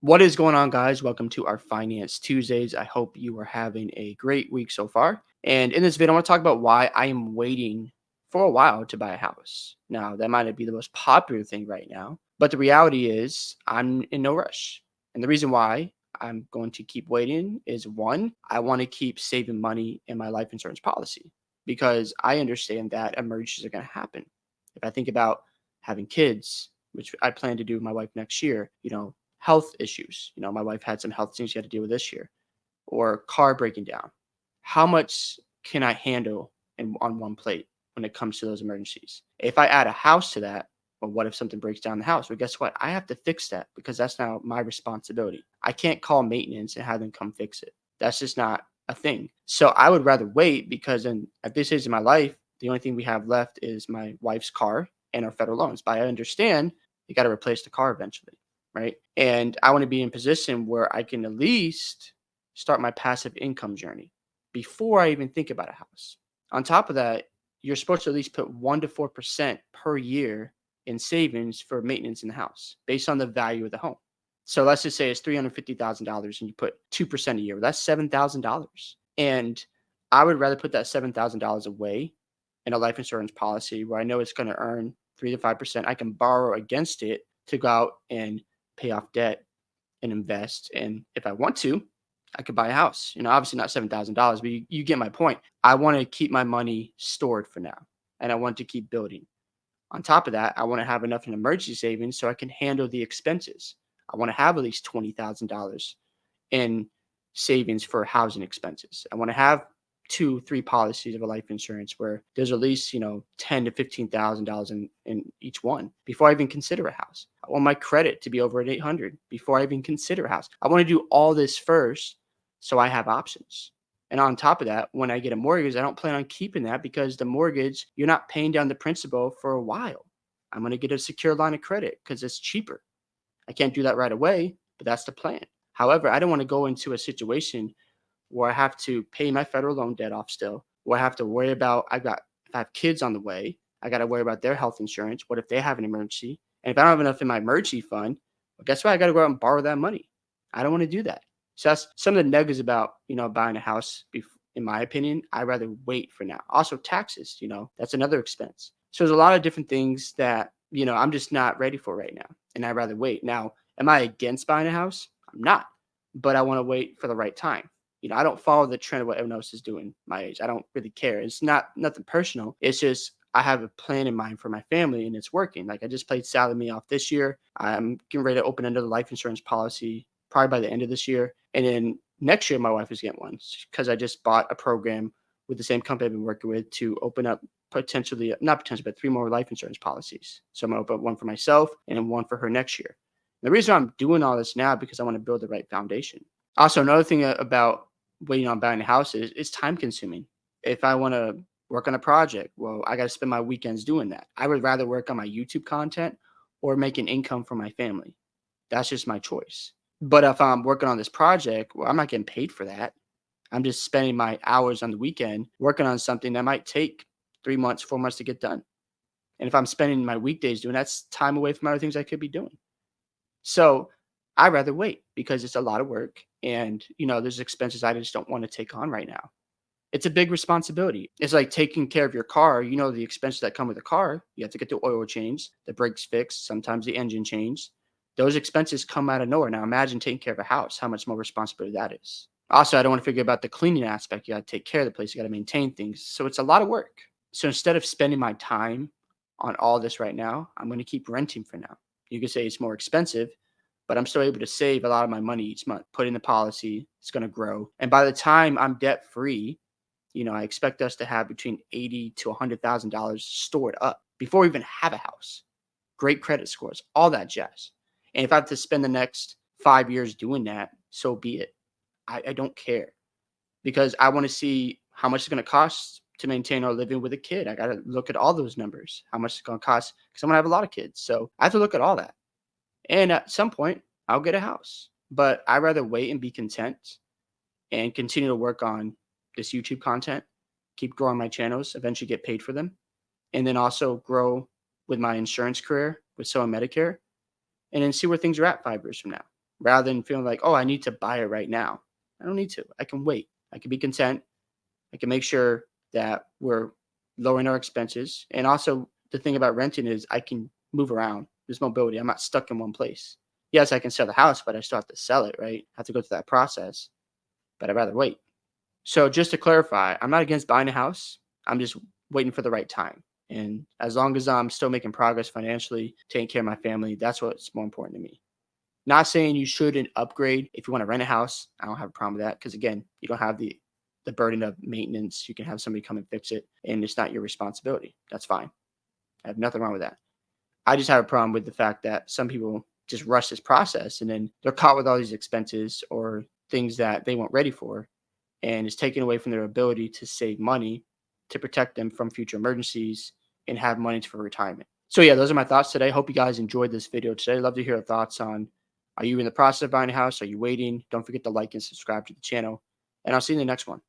What is going on, guys? Welcome to our Finance Tuesdays. I hope you are having a great week so far. And in this video, I want to talk about why I am waiting for a while to buy a house. Now, that might not be the most popular thing right now, but the reality is I'm in no rush. And the reason why I'm going to keep waiting is one, I want to keep saving money in my life insurance policy because I understand that emergencies are going to happen. If I think about having kids, which I plan to do with my wife next year, health issues. My wife had some health things she had to deal with this year, or car breaking down. How much can I handle on one plate when it comes to those emergencies? If I add a house to that, well, what if something breaks down the house? Well, guess what? I have to fix that because that's now my responsibility. I can't call maintenance and have them come fix it. That's just not a thing. So I would rather wait because at this age of my life, the only thing we have left is my wife's car and our federal loans. But I understand you got to replace the car eventually, right? And I want to be in position where I can at least start my passive income journey before I even think about a house. On top of that, you're supposed to at least put 1 to 4% per year in savings for maintenance in the house based on the value of the home. So let's just say it's $350,000 and you put 2% a year. Well, that's $7,000. And I would rather put that $7,000 away in a life insurance policy where I know it's going to earn 3 to 5%. I can borrow against it to go out and pay off debt and invest. And if I want to, I could buy a house. Obviously not $7,000, but you get my point. I want to keep my money stored for now, and I want to keep building. On top of that, I want to have enough in emergency savings so I can handle the expenses. I want to have at least $20,000 in savings for housing expenses. I want to have 2, 3 policies of a life insurance where there's at least, ten to $15,000 in each one before I even consider a house. I want my credit to be over at 800 before I even consider a house. I want to do all this first so I have options. And on top of that, when I get a mortgage, I don't plan on keeping that because the mortgage, you're not paying down the principal for a while. I'm going to get a secure line of credit because it's cheaper. I can't do that right away, but that's the plan. However, I don't want to go into a situation where I have to pay my federal loan debt off still, where I have to worry about if I have kids on the way, I got to worry about their health insurance. What if they have an emergency? And if I don't have enough in my emergency fund, well, guess what? I got to go out and borrow that money. I don't want to do that. So that's some of the negatives about, buying a house. In my opinion, I'd rather wait for now. Also taxes, that's another expense. So there's a lot of different things that, I'm just not ready for right now. And I'd rather wait. Now, am I against buying a house? I'm not, but I want to wait for the right time. I don't follow the trend of what everyone else is doing my age. I don't really care. It's nothing personal. It's just I have a plan in mind for my family and it's working. Like I just played Sally Me off this year. I'm getting ready to open another life insurance policy probably by the end of this year. And then next year my wife is getting one because I just bought a program with the same company I've been working with to open up potentially not potentially, but 3 more life insurance policies. So I'm gonna open up one for myself and then one for her next year. The reason I'm doing all this now because I want to build the right foundation. Also, another thing about waiting on buying a house is it's time consuming. If I want to work on a project, well, I got to spend my weekends doing that. I would rather work on my YouTube content or make an income for my family. That's just my choice. But if I'm working on this project, well, I'm not getting paid for that. I'm just spending my hours on the weekend working on something that might take 3 months, 4 months to get done. And if I'm spending my weekdays doing that's time away from other things I could be doing. So I'd rather wait because it's a lot of work and, there's expenses I just don't want to take on right now. It's a big responsibility. It's like taking care of your car. The expenses that come with a car. You have to get the oil changed, the brakes fixed, sometimes the engine changed. Those expenses come out of nowhere. Now imagine taking care of a house, how much more responsibility that is. Also, I don't want to forget about the cleaning aspect. You got to take care of the place. You got to maintain things. So it's a lot of work. So instead of spending my time on all this right now, I'm going to keep renting for now. You could say it's more expensive, but I'm still able to save a lot of my money each month. Put in the policy, it's going to grow. And by the time I'm debt free, I expect us to have between $80 to $100,000 stored up before we even have a house. Great credit scores, all that jazz. And if I have to spend the next 5 years doing that, so be it. I don't care because I want to see how much it's going to cost to maintain our living with a kid. I got to look at all those numbers, how much it's going to cost because I'm going to have a lot of kids. So I have to look at all that. And at some point, I'll get a house. But I'd rather wait and be content and continue to work on this YouTube content, keep growing my channels, eventually get paid for them, and then also grow with my insurance career with Soa Medicare, and then see where things are at 5 years from now. rather than feeling like, oh, I need to buy it right now. I don't need to. I can wait. I can be content. I can make sure that we're lowering our expenses. And also, the thing about renting is I can move around. There's mobility. I'm not stuck in one place. Yes, I can sell the house, but I still have to sell it, right? I have to go through that process, but I'd rather wait. So, just to clarify, I'm not against buying a house. I'm just waiting for the right time. And as long as I'm still making progress financially, taking care of my family, that's what's more important to me. Not saying you shouldn't upgrade if you want to rent a house. I don't have a problem with that because again, you don't have the burden of maintenance. You can have somebody come and fix it, and it's not your responsibility. That's fine. I have nothing wrong with that. I just have a problem with the fact that some people just rush this process and then they're caught with all these expenses or things that they weren't ready for, and it's taken away from their ability to save money to protect them from future emergencies and have money for retirement. So yeah, those are my thoughts today. Hope you guys enjoyed this video today. I'd love to hear your thoughts on, are you in the process of buying a house? Are you waiting? Don't forget to like and subscribe to the channel. And I'll see you in the next one.